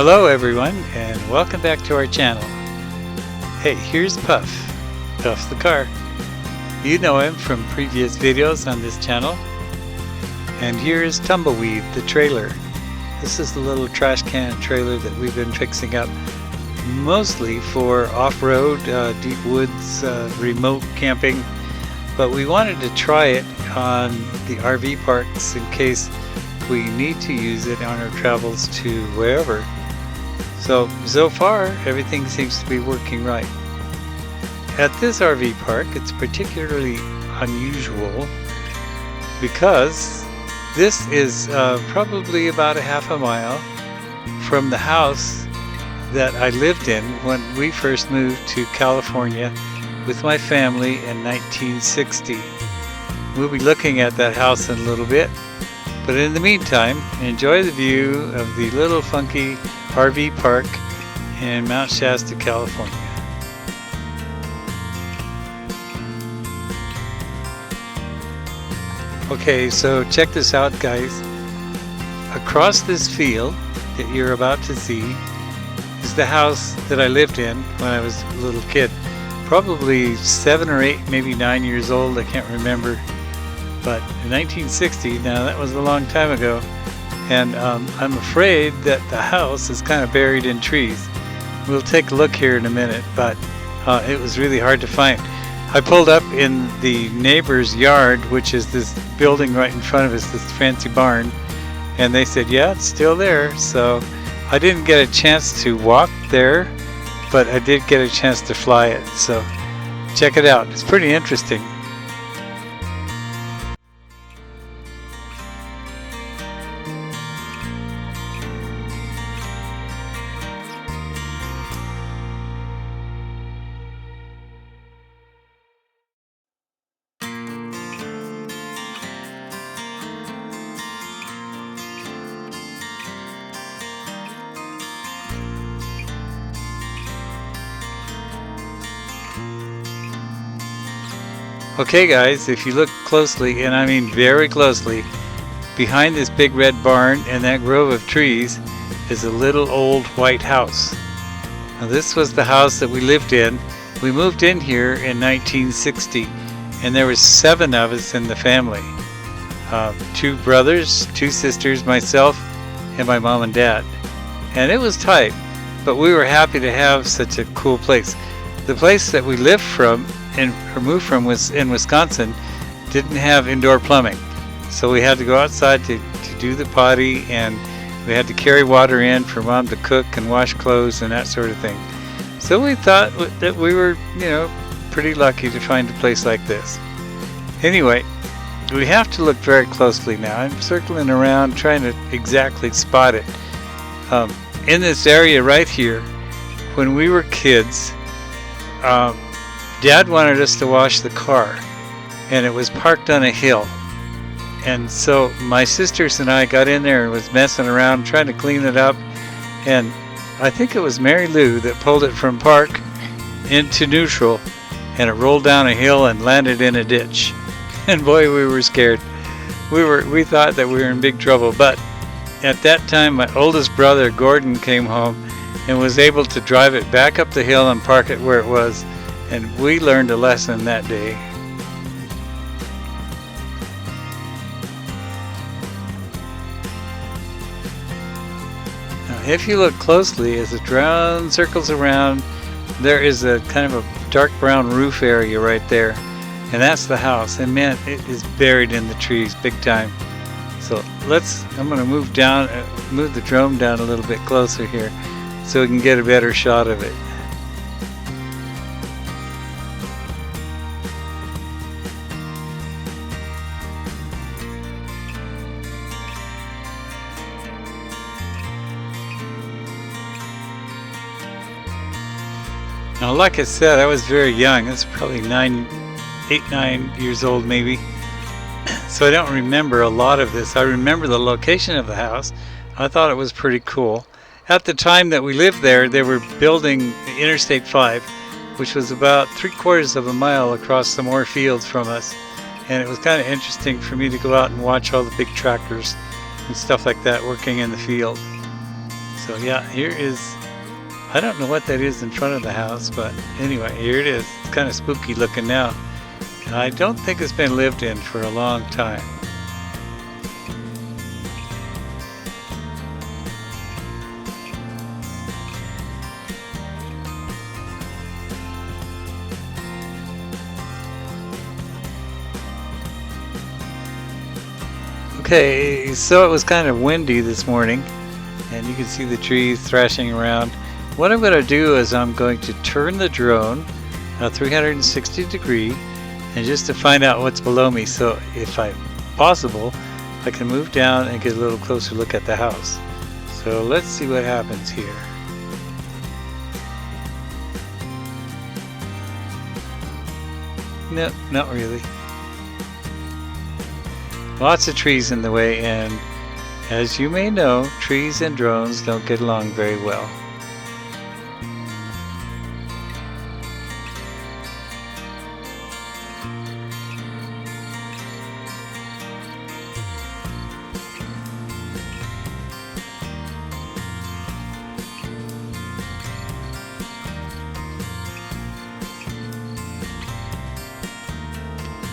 Hello everyone, and welcome back to our channel. Hey, here's Puff. Puff's the car. You know him from previous videos on this channel. And here's Tumbleweed, the trailer. This is the little trash can trailer that we've been fixing up mostly for off-road, deep woods, remote camping. But we wanted to try it on the RV parks in case we need to use it on our travels to wherever. So far, everything seems to be working right. At this RV park, it's particularly unusual because this is probably about a half a mile from the house that I lived in when we first moved to California with my family in 1960. We'll be looking at that house in a little bit, but in the meantime, enjoy the view of the little funky RV park in Mount Shasta, California. Okay, so check this out, guys. Across this field that you're about to see is the house that I lived in when I was a little kid. Probably 7 or 8, maybe 9 years old, I can't remember. But in 1960, now that was a long time ago, and I'm afraid that the house is kind of buried in trees. We'll take a look here in a minute, but it was really hard to find. I pulled up in the neighbor's yard, which is this building right in front of us, this fancy barn, and they said, yeah, it's still there. So I didn't get a chance to walk there, but I did get a chance to fly it. So check it out. It's pretty interesting. Okay guys, if you look closely, and I mean very closely, behind this big red barn and that grove of trees is a little old white house. Now this was the house that we lived in. We moved in here in 1960, and there were 7 of us in the family. 2 brothers, 2 sisters, myself, and my mom and dad. And it was tight, but we were happy to have such a cool place. The place that we lived from or moved from was in Wisconsin, didn't have indoor plumbing, so we had to go outside to do the potty, and we had to carry water in for mom to cook and wash clothes and that sort of thing. So we thought that we were, pretty lucky to find a place like this. Anyway, we have to look very closely now. I'm circling around trying to exactly spot it. In this area right here, when we were kids, Dad wanted us to wash the car, and it was parked on a hill. And so my sisters and I got in there and was messing around trying to clean it up, and I think it was Mary Lou that pulled it from park into neutral, and it rolled down a hill and landed in a ditch. And boy, we were scared. We thought that we were in big trouble, but at that time my oldest brother Gordon came home and was able to drive it back up the hill and park it where it was. And we learned a lesson that day. Now, if you look closely, as it circles around, there is a kind of a dark brown roof area right there. And that's the house. And man, it is buried in the trees big time. So I'm going to move the drone down a little bit closer here so we can get a better shot of it. Now, like I said, I was very young. I was probably 8, 9 years old maybe. So I don't remember a lot of this. I remember the location of the house. I thought it was pretty cool. At the time that we lived there, they were building Interstate 5, which was about 3/4 of a mile across some more fields from us. And it was kind of interesting for me to go out and watch all the big tractors and stuff like that working in the field. So yeah, here is, I don't know what that is in front of the house, but anyway, here it is. It's kind of spooky looking now. And I don't think it's been lived in for a long time. Okay, so it was kind of windy this morning, and you can see the trees thrashing around. What I'm going to do is I'm going to turn the drone 360 degree, and just to find out what's below me, so if possible, I can move down and get a little closer look at the house. So let's see what happens here. No, not really. Lots of trees in the way, and as you may know, trees and drones don't get along very well.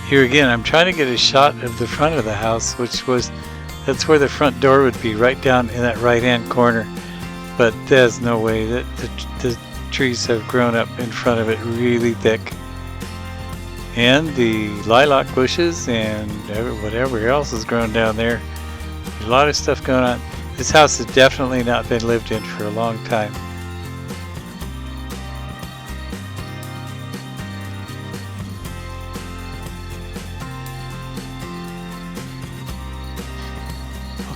Here again, I'm trying to get a shot of the front of the house, that's where the front door would be, right down in that right-hand corner. But there's no way that the trees have grown up in front of it really thick. And the lilac bushes and whatever else is grown down there. A lot of stuff going on. This house has definitely not been lived in for a long time.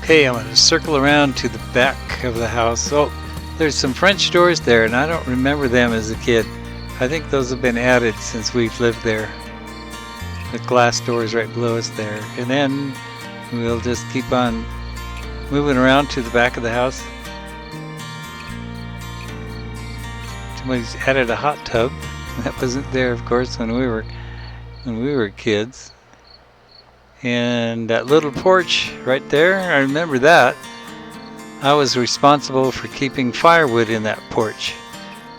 Okay, I'm going to circle around to the back of the house. Oh, there's some French doors there, and I don't remember them as a kid. I think those have been added since we've lived there. The glass doors right below us there. And then we'll just keep on moving around to the back of the house. Somebody's added a hot tub. That wasn't there, of course, when we were kids. And that little porch right there, I remember that. I was responsible for keeping firewood in that porch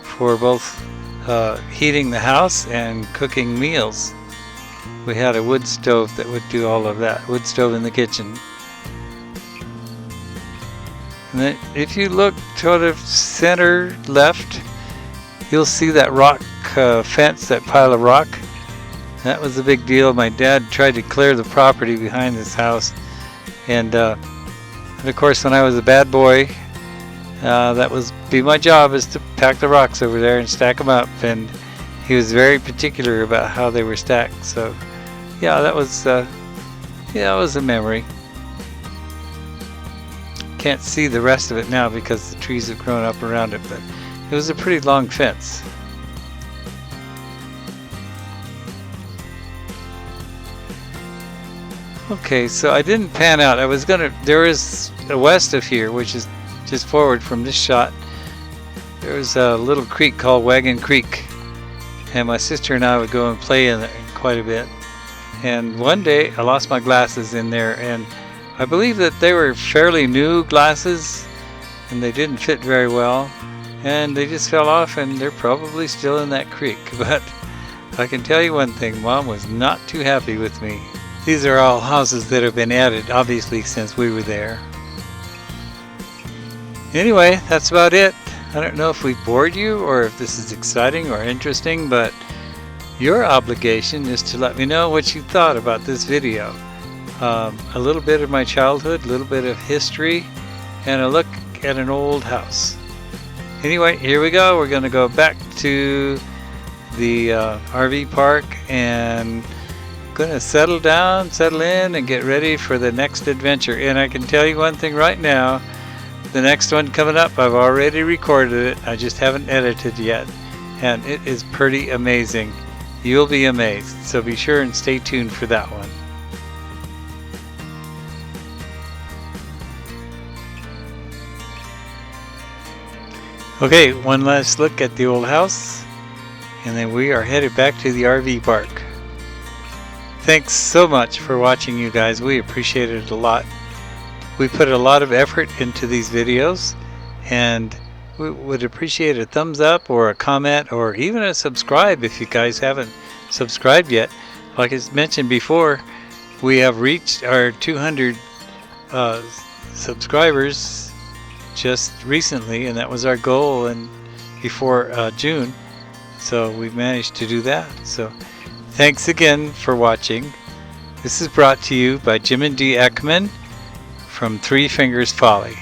for both heating the house and cooking meals. We had a wood stove that would do all of that, wood stove in the kitchen. And then if you look sort of center left, you'll see that rock fence, that pile of rock. That was a big deal. My dad tried to clear the property behind this house, and of course when I was a bad boy, that was be my job, is to pack the rocks over there and stack them up, and he was very particular about how they were stacked. So yeah, that was a memory. Can't see the rest of it now because the trees have grown up around it, but it was a pretty long fence. Okay, so I didn't pan out. There is west of here, which is just forward from this shot. There's a little creek called Wagon Creek, and my sister and I would go and play in there quite a bit. And one day I lost my glasses in there, and I believe that they were fairly new glasses, and they didn't fit very well, and they just fell off, and they're probably still in that creek. But I can tell you one thing, Mom was not too happy with me. These are all houses that have been added, obviously, since we were there. Anyway, that's about it. I don't know if we bored you or if this is exciting or interesting, but your obligation is to let me know what you thought about this video. A little bit of my childhood, a little bit of history, and a look at an old house. Anyway, here we go. We're going to go back to the RV park and gonna settle in and get ready for the next adventure. And I can tell you one thing right now, the next one coming up, I've already recorded it, I just haven't edited yet, and it is pretty amazing. You'll be amazed, so be sure and stay tuned for that one. Okay, one last look at the old house, and then we are headed back to the RV park. Thanks so much for watching, you guys. We appreciate it a lot. We put a lot of effort into these videos, and we would appreciate a thumbs up or a comment or even a subscribe if you guys haven't subscribed yet. Like I mentioned before, we have reached our 200 subscribers just recently, and that was our goal and before June. So we've managed to do that. So thanks again for watching. This is brought to you by Jim and Dee Ekman from Three Fingers Folly.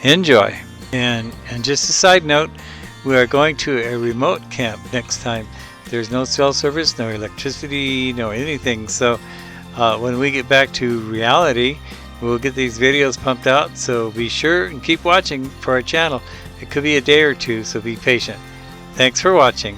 Enjoy. And just a side note, we are going to a remote camp next time. There's no cell service, no electricity, no anything. So when we get back to reality, we'll get these videos pumped out. So be sure and keep watching for our channel. It could be a day or two, so be patient. Thanks for watching.